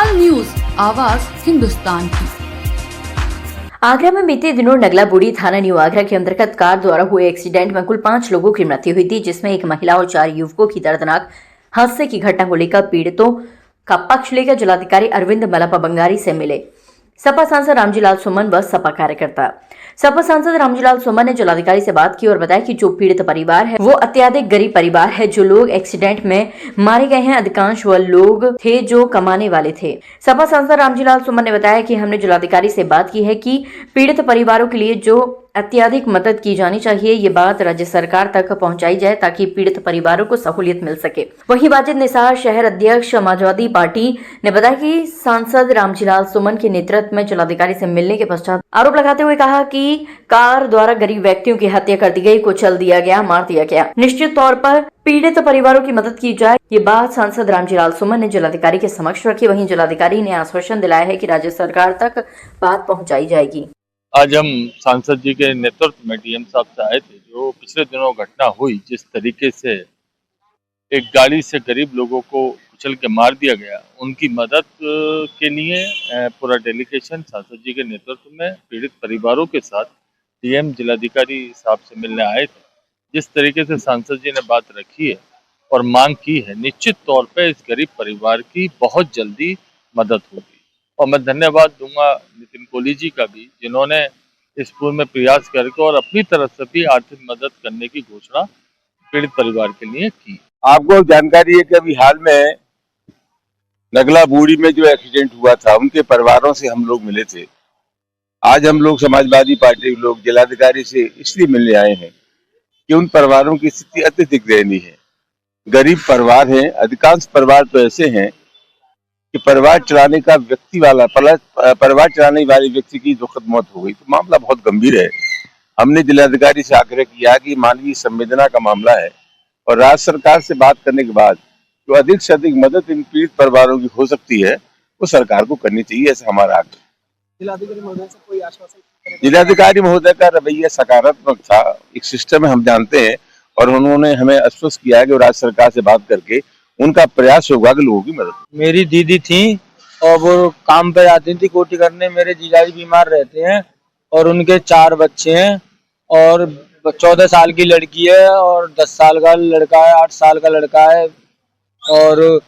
तत्काल न्यूज, आवाज हिंदुस्तान की। आगरा में बीते दिनों नगला बूढ़ी थाना न्यू आगरा के अंतर्गत कार द्वारा हुए एक्सीडेंट में कुल 5 लोगों की मृत्यु हुई थी, जिसमें एक महिला और 4 युवकों की दर्दनाक हादसे की घटना को लेकर पीड़ितों का पक्ष लेकर जिलाधिकारी अरविंद मलपा बंगारी से मिले सपा सांसद रामजीलाल सुमन व सपा कार्यकर्ता। सपा सांसद रामजीलाल सुमन ने जिलाधिकारी से बात की और बताया कि जो पीड़ित परिवार है वो अत्यधिक गरीब परिवार है। जो लोग एक्सीडेंट में मारे गए हैं अधिकांश वह लोग थे जो कमाने वाले थे। सपा सांसद रामजीलाल सुमन ने बताया कि हमने जिलाधिकारी से बात की है कि पीड़ित परिवारों के लिए जो अत्यधिक मदद की जानी चाहिए, ये बात राज्य सरकार तक पहुंचाई जाए ताकि पीड़ित परिवारों को सहूलियत मिल सके। वहीं वाजिद निसार शहर अध्यक्ष समाजवादी पार्टी ने बताया कि सांसद रामजीलाल सुमन के नेतृत्व में जिलाधिकारी से मिलने के पश्चात आरोप लगाते हुए कहा कि कार द्वारा गरीब व्यक्तियों की हत्या कर दी गई, कुचल दिया गया, मार दिया गया। निश्चित तौर पर पीड़ित परिवारों की मदद की जाए, ये बात सांसद रामजीलाल सुमन ने जिलाधिकारी के समक्ष रखी। वहीं जिलाधिकारी ने आश्वासन दिलाया है कि राज्य सरकार तक बात पहुँचाई जाएगी। आज हम सांसद जी के नेतृत्व में डीएम साहब से आए थे। जो पिछले दिनों घटना हुई, जिस तरीके से एक गाड़ी से गरीब लोगों को कुचल के मार दिया गया, उनकी मदद के लिए पूरा डेलीगेशन सांसद जी के नेतृत्व में पीड़ित परिवारों के साथ डीएम जिलाधिकारी साहब से मिलने आए थे। जिस तरीके से सांसद जी ने बात रखी है और मांग की है, निश्चित तौर पे इस गरीब परिवार की बहुत जल्दी मदद होगी। और मैं धन्यवाद दूंगा नितिन कोहली जी का भी, जिन्होंने इस पूर्व में प्रयास करके और अपनी तरफ से भी आर्थिक मदद करने की घोषणा पीड़ित परिवार के लिए की। आपको जानकारी है कि अभी हाल में नगला बूढ़ी में जो एक्सीडेंट हुआ था, उनके परिवारों से हम लोग मिले थे। आज हम लोग समाजवादी पार्टी लोग जिलाधिकारी से इसलिए मिलने आए हैं कि उन परिवारों की स्थिति अत्यधिक दयनीय है। गरीब परिवार हैं, अधिकांश परिवार तो ऐसे हैं कि परिवार चलाने वाले व्यक्ति की दुखद मौत हो गई, तो मामला बहुत गंभीर है। हमने जिलाधिकारी से आग्रह किया कि मानवीय संवेदना का मामला है और राज्य सरकार से बात करने के बाद जो अधिक से अधिक मदद इन पीड़ित परिवारों की हो सकती है वो सरकार को करनी चाहिए, ऐसा हमारा आग्रह। जिलाधिकारी महोदय से कोई आश्वासन? जिलाधिकारी महोदय का रवैया सकारात्मक था। एक सिस्टम है, हम जानते हैं, और उन्होंने हमें आश्वस्त किया है कि राज्य सरकार से बात करके उनका प्रयास होगा कि लोगों की मदद। मेरी दीदी थी और वो काम पे जाती थी कोटी करने। मेरे जीजाजी बीमार रहते हैं और उनके 4 बच्चे हैं और 14 साल की लड़की है और 10 साल का लड़का है, 8 साल का लड़का है और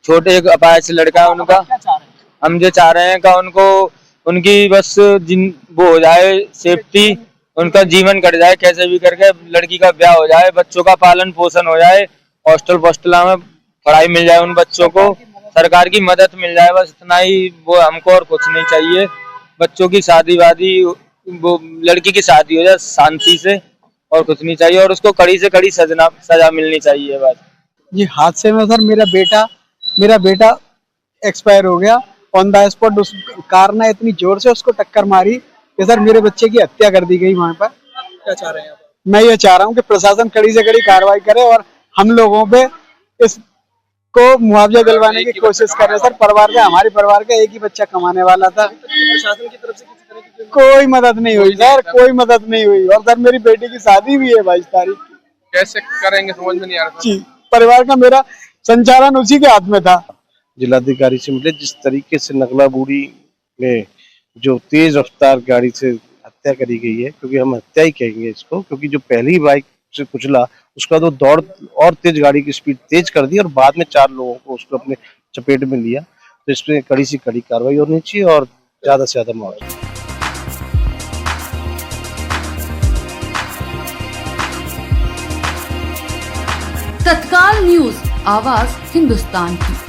छोटे एक अपाहिज लड़का है उनका। हम जो चाह रहे हैं कि उनको उनकी बस वो हो जाए सेफ्टी, उनका जीवन कट जाए, कैसे भी करके लड़की का ब्याह हो जाए, बच्चों का पालन पोषण हो जाए, हॉस्टल पोस्टला में पढ़ाई मिल जाए, उन बच्चों को सरकार की मदद मिल जाए, बस इतना ही वो हमको, और कुछ नहीं चाहिए। बच्चों की शादी वादी, वो लड़की की शादी हो जाए शांति से, और कुछ नहीं चाहिए, और उसको कड़ी से कड़ी सजा मिलनी चाहिए बस। ये हादसे में सर मेरा बेटा एक्सपायर हो गया ऑन द स्पॉट। उस कार ने इतनी जोर से उसको टक्कर मारी कि सर मेरे बच्चे की हत्या कर दी गई वहां पर। क्या चाह रहे हैं आप? मैं ये चाह रहा हूँ कि प्रशासन कड़ी से कड़ी कार्रवाई करे और हम लोगों पे इसको मुआवजा दिलवाने की कोशिश करे। सर हमारे परिवार का एक ही बच्चा कमाने वाला था। प्रशासन की तरफ से किसी तरह की कोई मदद नहीं हुई सर, कोई मदद नहीं हुई। और सर मेरी बेटी की शादी भी है 22 तारीख की। कैसे करेंगे समझ में नहीं आ रहा। जी, परिवार का मेरा संचालन उसी के हाथ में था। जिलाधिकारी से मिले, जिस तरीके से नगला बूढ़ी में जो तेज रफ्तार गाड़ी से हत्या करी गई है, क्योंकि हम हत्या ही कहेंगे इसको, क्योंकि जो पहली बाइक से कुचला उसका तो दौड़ और तेज, गाड़ी की स्पीड तेज कर दी और बाद में 4 लोगों को उसको अपने चपेट में लिया। तो इसमें कड़ी से कड़ी कार्रवाई होनी चाहिए और ज्यादा से ज्यादा मुआवजा। तत्काल न्यूज, आवाज हिंदुस्तान की।